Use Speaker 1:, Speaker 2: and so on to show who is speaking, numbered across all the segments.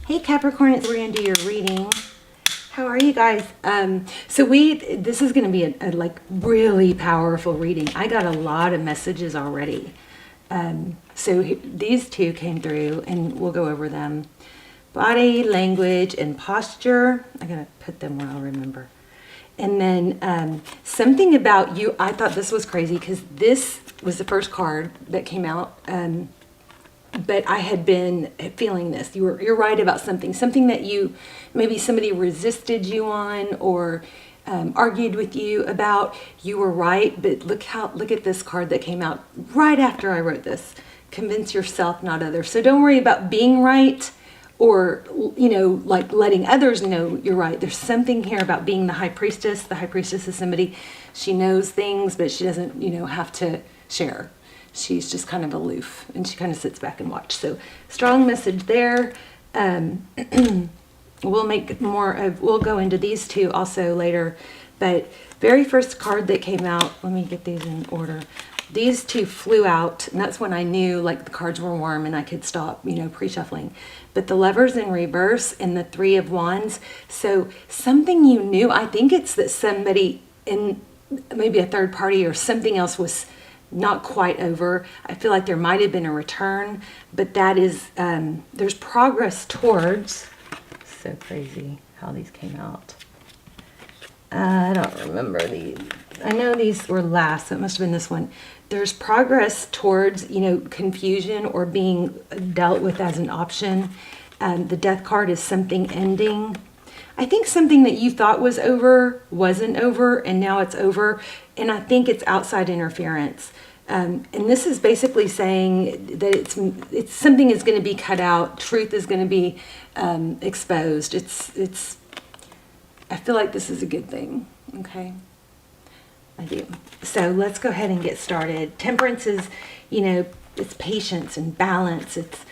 Speaker 1: Hey Capricorn, we're going to do your reading. How are you guys? This is going to be a like really powerful reading. I got a lot of messages already. These two came through and we'll go over them. Body, language, and posture. I'm going to put them where I'll remember. And then something about you. I thought this was crazy because this was the first card that came out. But I had been feeling this. You're right about something that maybe somebody resisted you on or argued with you about. You were right, but look at this card that came out right after I wrote this. Convince yourself, not others. So don't worry about being right or like letting others know you're right. There's something here about being the high priestess. The high priestess is somebody, she knows things, but she doesn't have to share. She's just kind of aloof and she kind of sits back and watches. So strong message there. We'll go into these two also later, but very first card that came out, let me get these in order. These two flew out and that's when I knew like the cards were warm and I could stop, pre-shuffling. But the Lovers in reverse and the Three of Wands. So something you knew, I think it's that somebody in maybe a third party or something else was not quite over. I feel like there might have been a return, but that is, there's progress towards, so crazy how these came out. I don't remember these. I know these were last, so it must have been this one. There's progress towards, confusion or being dealt with as an option. The Death card is something ending. I think something that you thought was over wasn't over and now it's over. And I think it's outside interference. And this is basically saying that it's something is going to be cut out. Truth is going to be exposed. I feel like this is a good thing. Okay. I do. So let's go ahead and get started. Temperance is, it's patience and balance. It's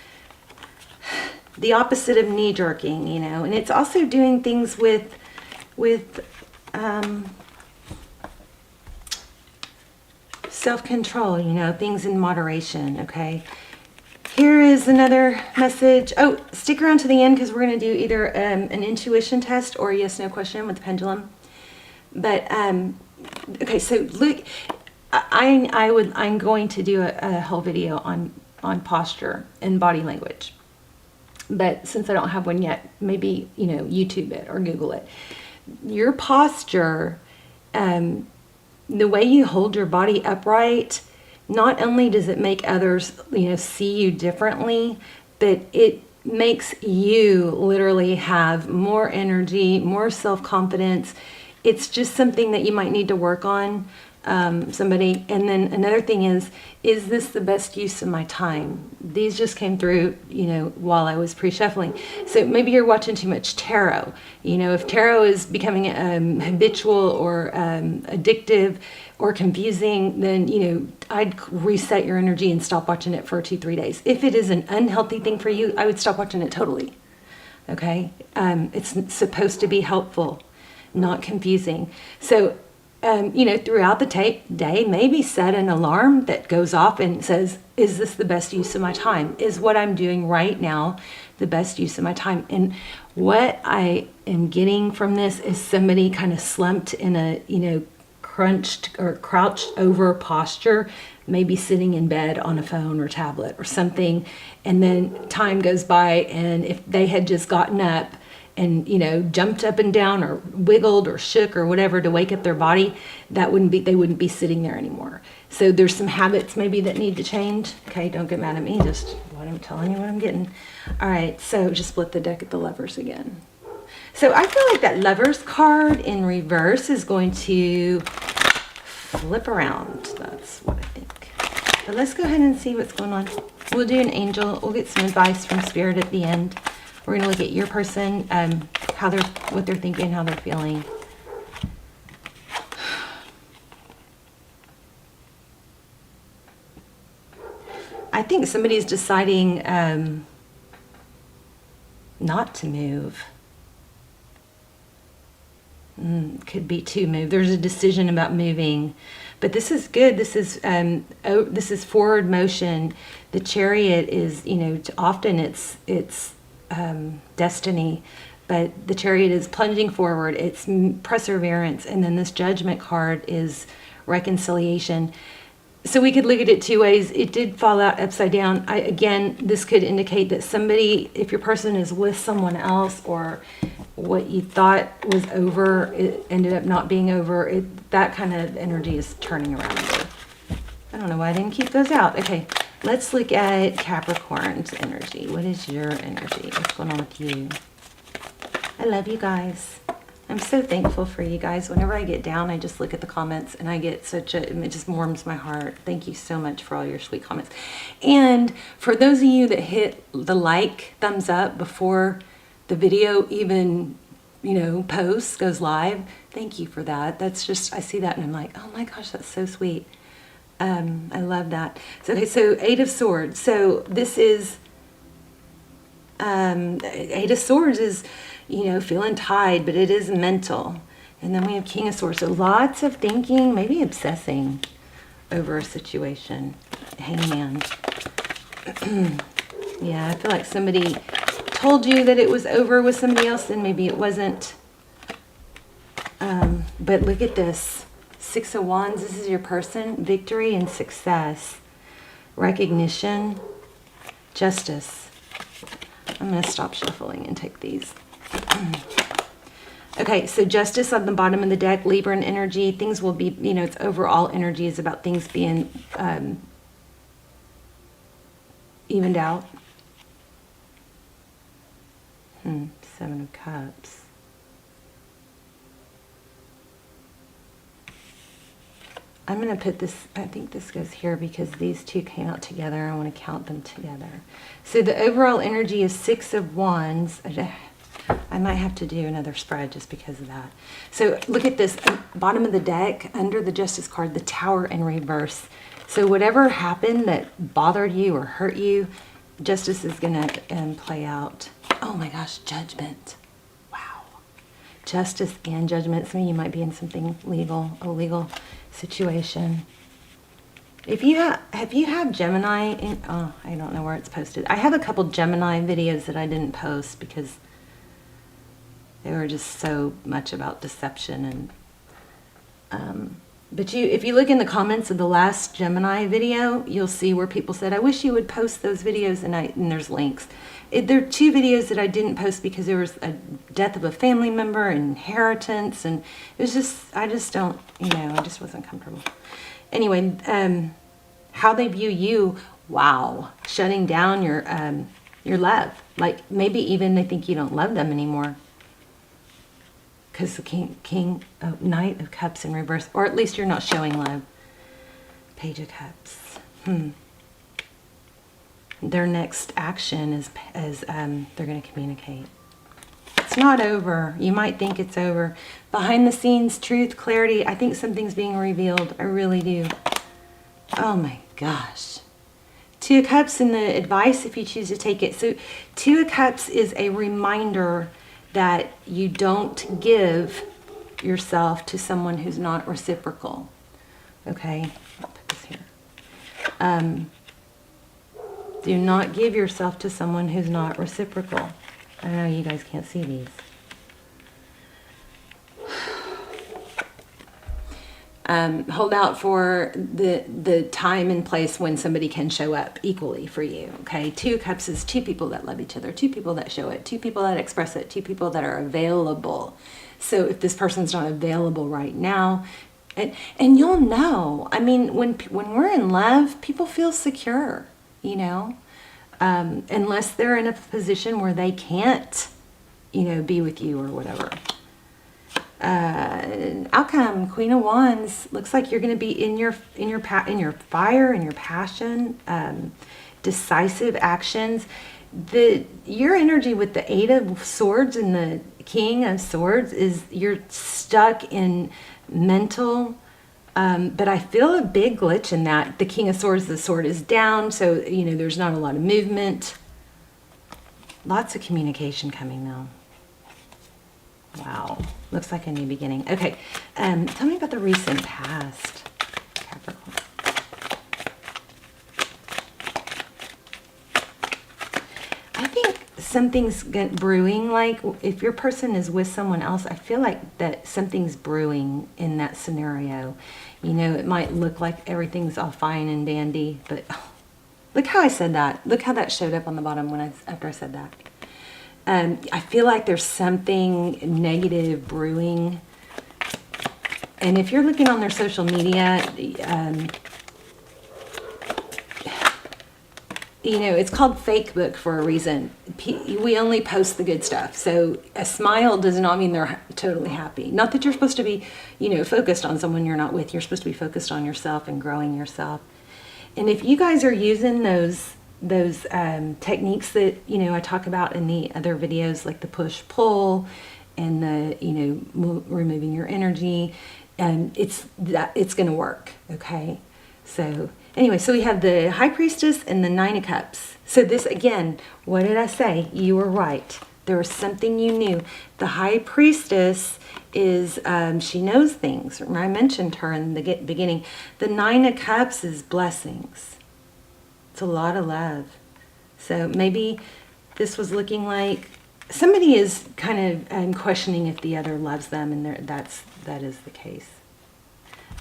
Speaker 1: the opposite of knee jerking, and it's also doing things with self-control, things in moderation. Okay. Here is another message. Oh, stick around to the end because we're going to do either an intuition test or a yes/no question with the pendulum. But okay, so look, I'm going to do a whole video on posture and body language. But since I don't have one yet, maybe, YouTube it or Google it. Your posture, the way you hold your body upright, not only does it make others, see you differently, but it makes you literally have more energy, more self-confidence. It's just something that you might need to work on. Somebody, and then another thing is this the best use of my time? These just came through, while I was pre-shuffling. So maybe you're watching too much tarot. If tarot is becoming habitual or addictive or confusing, then, I'd reset your energy and stop watching it for 2-3 days. If it is an unhealthy thing for you, I would stop watching it totally. Okay? It's supposed to be helpful, not confusing. So, throughout the day, maybe set an alarm that goes off and says, is this the best use of my time? Is what I'm doing right now the best use of my time? And what I am getting from this is somebody kind of slumped in a, crunched or crouched over posture, maybe sitting in bed on a phone or tablet or something. And then time goes by, and if they had just gotten up and jumped up and down or wiggled or shook or whatever to wake up their body, they wouldn't be sitting there anymore. So there's some habits maybe that need to change. Okay, don't get mad at me, just what I'm telling you what I'm getting. All right, so just split the deck at the Lovers again. So I feel like that Lovers card in reverse is going to flip around. That's what I think. But let's go ahead and see what's going on. We'll do an angel. We'll get some advice from Spirit at the end. We're going to look at your person, what they're thinking, how they're feeling. I think somebody's deciding not to move. Could be to move. There's a decision about moving, but this is good. This is forward motion. The Chariot is, often it's destiny. But the Chariot is plunging forward. It's perseverance. And then this Judgment card is reconciliation. So we could look at it two ways. It did fall out upside down. Again, this could indicate that somebody, if your person is with someone else, or what you thought was over, it ended up not being over. That kind of energy is turning around. I don't know why I didn't keep those out. Okay, let's look at Capricorn's energy. What is your energy? What's going on with you? I love you guys. I'm so thankful for you guys. Whenever I get down, I just look at the comments and I get it just warms my heart. Thank you so much for all your sweet comments. And for those of you that hit the thumbs up before the video even, goes live, thank you for that. That's just, I see that and I'm like, oh my gosh, that's so sweet. I love that. So, okay, so Eight of Swords. So this is, Eight of Swords is, feeling tied, but it is mental. And then we have King of Swords. So lots of thinking, maybe obsessing over a situation. Hangman. Yeah, I feel like somebody told you that it was over with somebody else, and maybe it wasn't. But look at this. Six of Wands. This is your person. Victory and success. Recognition. Justice. I'm going to stop shuffling and take these. Okay, so Justice on the bottom of the deck, Libran energy. Things will be, its overall energy is about things being evened out. Seven of Cups. I'm going to put this, I think this goes here because these two came out together. I want to count them together. So the overall energy is Six of Wands. I might have to do another spread just because of that. So look at this, bottom of the deck, under the Justice card, the Tower in reverse. So whatever happened that bothered you or hurt you, Justice is going to play out. Oh my gosh, Judgment. Wow. Justice and Judgment. Some of you might be in something legal, a legal situation. If you have Gemini, I don't know where it's posted. I have a couple Gemini videos that I didn't post because they were just so much about deception. And but if you look in the comments of the last Gemini video, you'll see where people said, I wish you would post those videos, and there's links. There are two videos that I didn't post because there was a death of a family member, inheritance, and it was just, I just don't, I just wasn't comfortable. Anyway, how they view you, wow, shutting down your love. Like maybe even they think you don't love them anymore. Because the Knight of Cups in reverse, or at least you're not showing love. Page of Cups. Their next action is they're going to communicate. It's not over. You might think it's over. Behind the scenes, truth, clarity. I think something's being revealed. I really do. Oh my gosh. Two of Cups in the advice if you choose to take it. So Two of Cups is a reminder that you don't give yourself to someone who's not reciprocal. Okay, I'll put this here. Do not give yourself to someone who's not reciprocal. I know you guys can't see these. Hold out for the time and place when somebody can show up equally for you. Okay, Two Cups is two people that love each other, two people that show it, two people that express it, two people that are available. So if this person's not available right now, and you'll know. I mean, when we're in love, people feel secure, unless they're in a position where they can't, be with you or whatever. Outcome, Queen of Wands, looks like you're going to be in your fire, in your passion, decisive actions. Your energy with the Eight of Swords and the King of Swords is you're stuck in mental, but I feel a big glitch in that. The King of Swords, the sword is down, so there's not a lot of movement. Lots of communication coming though. Wow, looks like a new beginning. Okay, tell me about the recent past, Capricorn. I think something's brewing. Like if your person is with someone else, I feel like that something's brewing in that scenario. You know, it might look like everything's all fine and dandy, but look how I said that. Look how that showed up on the bottom after I said that. I feel like there's something negative brewing. And if you're looking on their social media, you know, it's called fake book for a reason. We only post the good stuff. So a smile does not mean they're totally happy. Not that you're supposed to be, you know, focused on someone you're not with. You're supposed to be focused on yourself and growing yourself. And if you guys are using those techniques that, you know, I talk about in the other videos, like the push-pull and the, you know, removing your energy, it's going to work, okay? So anyway, so we have the High Priestess and the Nine of Cups. So this, again, what did I say? You were right. There was something you knew. The High Priestess is, she knows things. I mentioned her in the beginning. The Nine of Cups is blessings. It's a lot of love. So maybe this was looking like somebody is kind of questioning if the other loves them, and that is the case.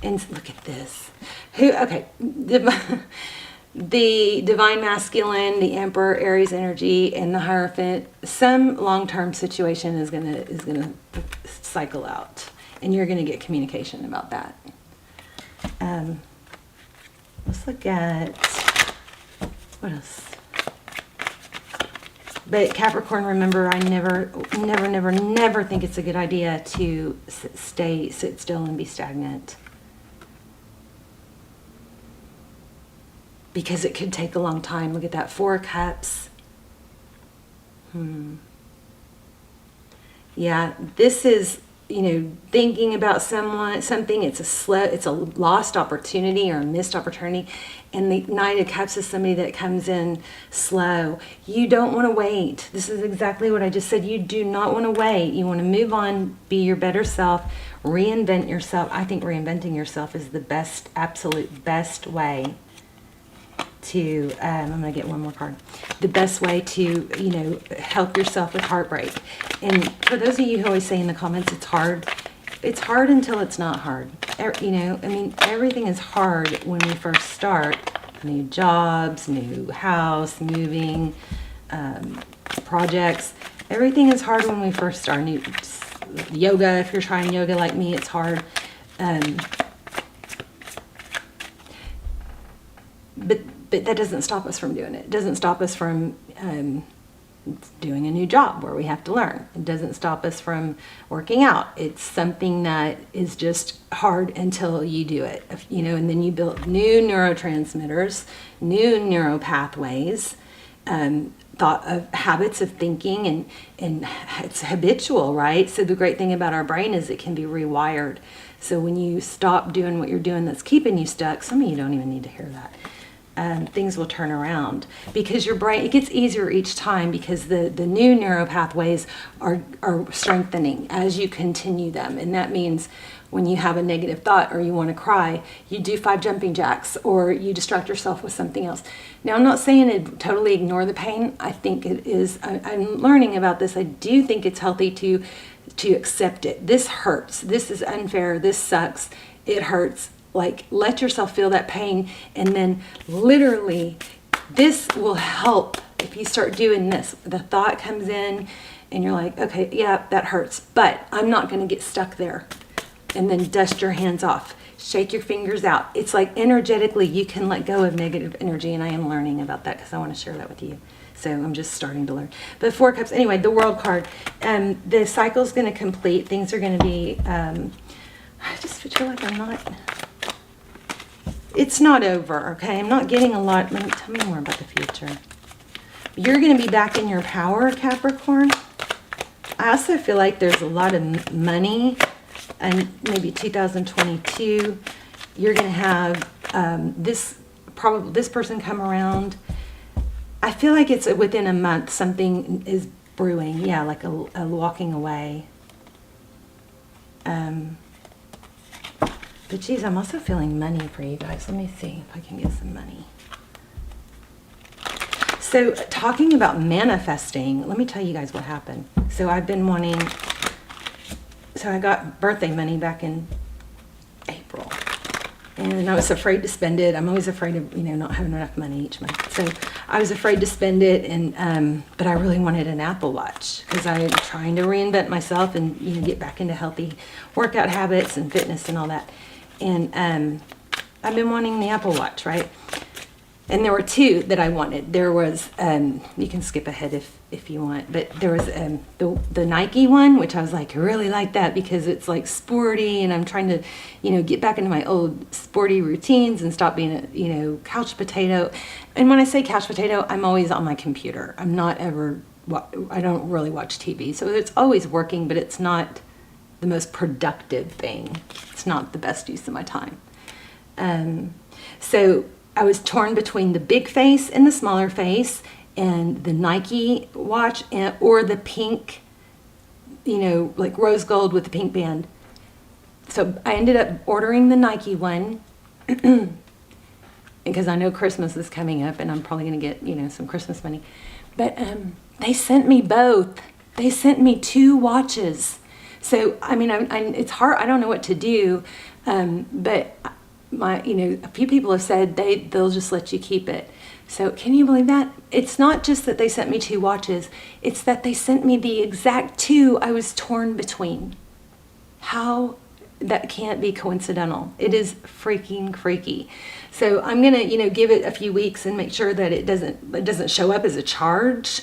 Speaker 1: And look at this. Okay, the Divine Masculine, the Emperor, Aries energy, and the Hierophant. Some long-term situation is gonna cycle out, and you're gonna get communication about that. Let's look at what else. But Capricorn, remember, I never think it's a good idea to sit still and be stagnant. Because it could take a long time. Look at that, 4 Cups. Yeah, this is, you know, thinking about something. It's a lost opportunity or a missed opportunity. And the Knight of Cups is somebody that comes in slow. You don't want to wait. This is exactly what I just said. You do not want to wait. You want to move on, be your better self, reinvent yourself. I think reinventing yourself is the best, absolute best way to, I'm going to get one more card. The best way to, you know, help yourself with heartbreak. And for those of you who always say in the comments, it's hard. It's hard until it's not hard. You know, I mean, everything is hard when we first start. New jobs, new house, moving, projects. Everything is hard when we first start. New yoga, if you're trying yoga like me, it's hard. But that doesn't stop us from doing it. It doesn't stop us from doing a new job where we have to learn. It doesn't stop us from working out. It's something that is just hard until you do it, you know, and then you build new neurotransmitters, new neural pathways, thought of habits of thinking, and it's habitual, right? So the great thing about our brain is it can be rewired. So when you stop doing what you're doing that's keeping you stuck, some of you don't even need to hear that. Things will turn around because your brain, it gets easier each time because the new neural pathways are strengthening as you continue them. And that means when you have a negative thought or you want to cry, you do 5 jumping jacks or you distract yourself with something else. Now, I'm not saying to totally ignore the pain. I think it is, I'm learning about this. I do think it's healthy to accept it. This hurts. This is unfair. This sucks. It hurts. Like, let yourself feel that pain, and then literally this will help if you start doing this. The thought comes in and you're like, okay, yeah, that hurts, but I'm not going to get stuck there. And then dust your hands off, shake your fingers out. It's like energetically you can let go of negative energy, and I am learning about that because I want to share that with you. So I'm just starting to learn. But 4 Cups, anyway, the World card, the cycle's going to complete. Things are going to be, I just feel like I'm not... It's not over, okay? I'm not getting a lot. Tell me more about the future. You're going to be back in your power, Capricorn. I also feel like there's a lot of money, and maybe 2022. You're going to have this person come around. I feel like it's within a month something is brewing. Yeah, like a walking away. But geez, I'm also feeling money for you guys. Let me see if I can get some money. So talking about manifesting, let me tell you guys what happened. So I've been wanting, so I got birthday money back in April. And I was afraid to spend it. I'm always afraid of, not having enough money each month. So I was afraid to spend it, and but I really wanted an Apple Watch because I'm trying to reinvent myself and get back into healthy workout habits and fitness and all that. And I've been wanting the Apple Watch, right? And there were two that I wanted. There was, you can skip ahead if you want, but there was the Nike one, which I was like, I really like that because it's like sporty, and I'm trying to, get back into my old sporty routines and stop being a, couch potato. And when I say couch potato, I'm always on my computer. I'm not ever, I don't really watch TV. So it's always working, but it's not the most productive thing. It's not the best use of my time. So I was torn between the big face and the smaller face, and the Nike watch or the pink, like rose gold with the pink band. So I ended up ordering the Nike one because I know Christmas is coming up and I'm probably going to get, some Christmas money. But they sent me both. They sent me two watches. So, it's hard. I don't know what to do, but a few people have said they'll just let you keep it. So can you believe that? It's not just that they sent me two watches. It's that they sent me the exact two I was torn between. How? That can't be coincidental. It is freaking freaky. So I'm going to, give it a few weeks and make sure that it doesn't show up as a charge.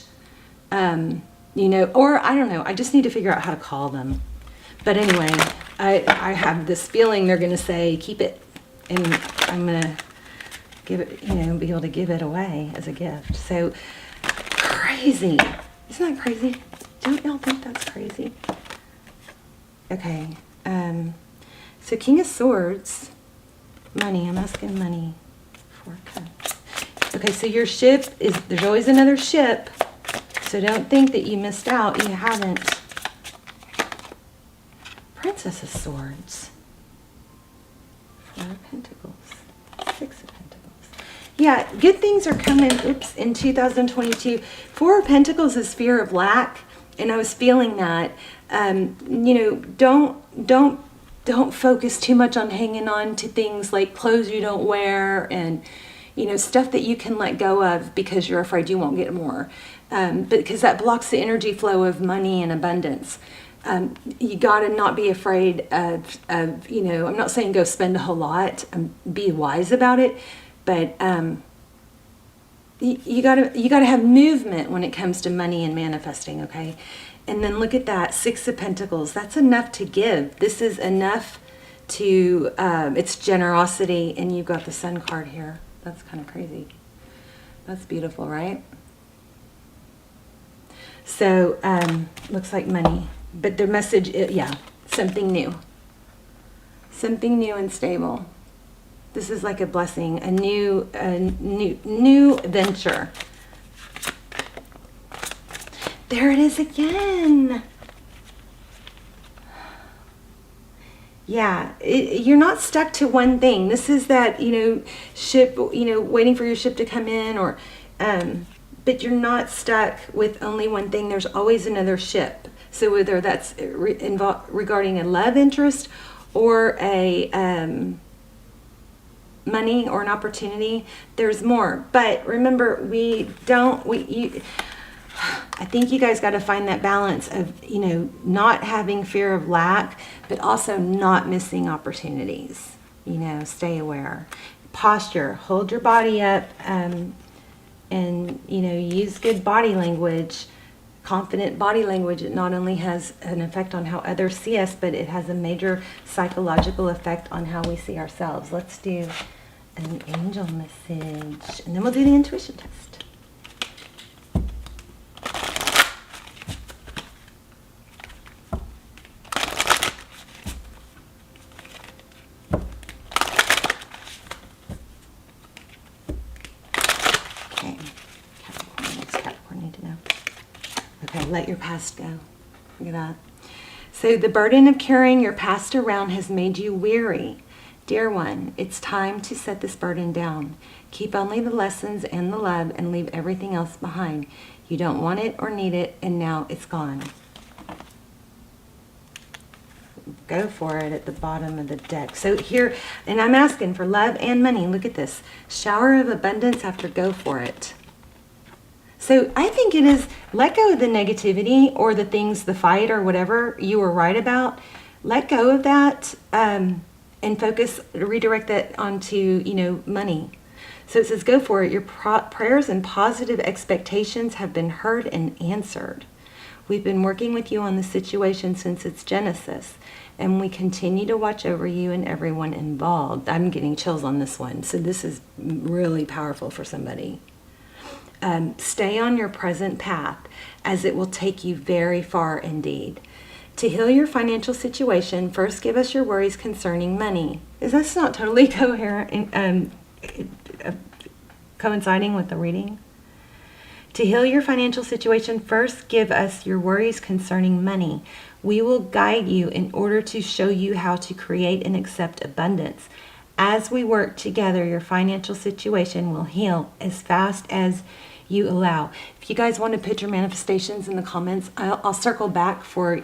Speaker 1: Or I don't know. I just need to figure out how to call them. But anyway, I have this feeling they're going to say, keep it. And I'm going to give it, be able to give it away as a gift. So crazy. Isn't that crazy? Don't y'all think that's crazy? Okay. So King of Swords, money. I'm asking money. 4 cups. Okay, so your ship is, there's always another ship. So don't think that you missed out. You haven't. Princess of Swords. 4 of Pentacles. 6 of Pentacles. Yeah, good things are coming, in 2022. 4 of Pentacles is fear of lack, and I was feeling that. Don't focus too much on hanging on to things like clothes you don't wear and, stuff that you can let go of because you're afraid you won't get more. Because that blocks the energy flow of money and abundance. You got to not be afraid of, I'm not saying go spend a whole lot, be wise about it, but you got to have movement when it comes to money and manifesting, okay? And then look at that, 6 of Pentacles. That's enough to give. This is enough to, it's generosity, and you've got the Sun card here. That's kind of crazy. That's beautiful, right? So, looks like money. But the message, something new. Something new and stable. This is like a blessing, a new venture. There it is again. Yeah, you're not stuck to one thing. This is that, ship, waiting for your ship to come in, or, but you're not stuck with only one thing. There's always another ship. So whether that's regarding a love interest or a money or an opportunity, there's more. But remember, I think you guys got to find that balance of, not having fear of lack, but also not missing opportunities. Stay aware. Posture, hold your body up, and, use good body language. Confident body language, it not only has an effect on how others see us, but it has a major psychological effect on how we see ourselves. Let's do an angel message, and then we'll do the intuition test. Okay, Capricorn, what's Capricorn need to know? Okay, let your past go. Look at that. So the burden of carrying your past around has made you weary. Dear one, it's time to set this burden down. Keep only the lessons and the love and leave everything else behind. You don't want it or need it, and now it's gone. Go for it at the bottom of the deck. So here, and I'm asking for love and money. Look at this. Shower of abundance after go for it. So I think it is, let go of the negativity or the things, the fight or whatever you were right about. Let go of that and focus, redirect that onto, money. So it says, go for it. Your prayers and positive expectations have been heard and answered. We've been working with you on the situation since its genesis, and we continue to watch over you and everyone involved. I'm getting chills on this one. So this is really powerful for somebody. Stay on your present path, as it will take you very far indeed. To heal your financial situation, first give us your worries concerning money. Is this not totally coherent, coinciding with the reading? To heal your financial situation, first give us your worries concerning money. We will guide you in order to show you how to create and accept abundance. As we work together, your financial situation will heal as fast as you allow. If you guys want to put your manifestations in the comments, I'll circle back for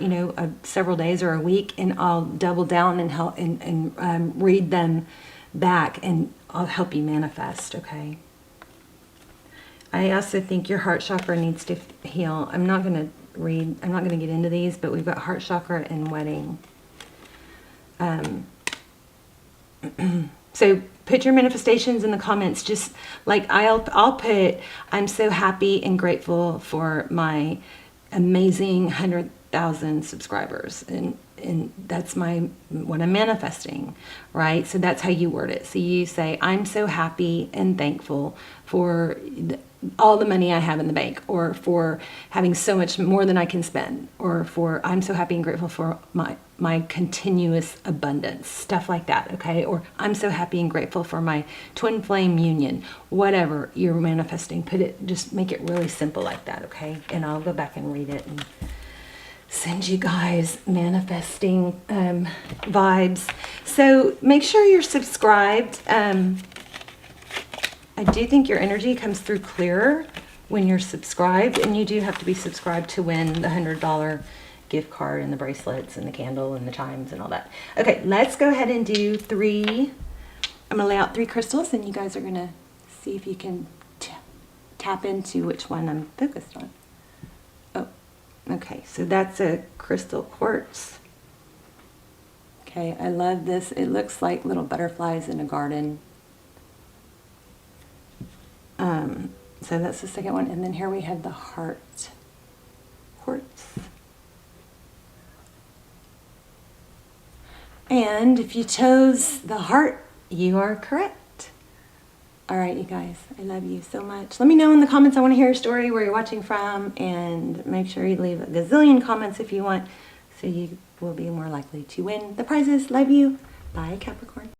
Speaker 1: several days or a week, and I'll double down and help and read them back, and I'll help you manifest. Okay. I also think your heart chakra needs to heal. I'm not going to get into these, but we've got heart chakra and wedding. So put your manifestations in the comments. Just like I'll put, I'm so happy and grateful for my amazing 100,000 subscribers, and that's what I'm manifesting, right? So that's how you word it. So you say, I'm so happy and thankful for all the money I have in the bank, or for having so much more than I can spend, or for I'm so happy and grateful for my continuous abundance, stuff like that, okay? Or I'm so happy and grateful for my twin flame union, whatever you're manifesting. Just make it really simple like that, okay? And I'll go back and read it and send you guys manifesting vibes. So make sure you're subscribed. I do think your energy comes through clearer when you're subscribed, and you do have to be subscribed to win the $100 gift card and the bracelets and the candle and the chimes and all that. Okay, let's go ahead and do 3. I'm going to lay out 3 crystals, and you guys are going to see if you can tap into which one I'm focused on. Oh, okay, so that's a crystal quartz. Okay, I love this. It looks like little butterflies in a garden. So that's the second one. And then here we have the heart quartz. And if you chose the heart, you are correct. All right, you guys, I love you so much. Let me know in the comments. I want to hear your story, where you're watching from, and make sure you leave a gazillion comments if you want, so you will be more likely to win the prizes. Love you. Bye, Capricorn.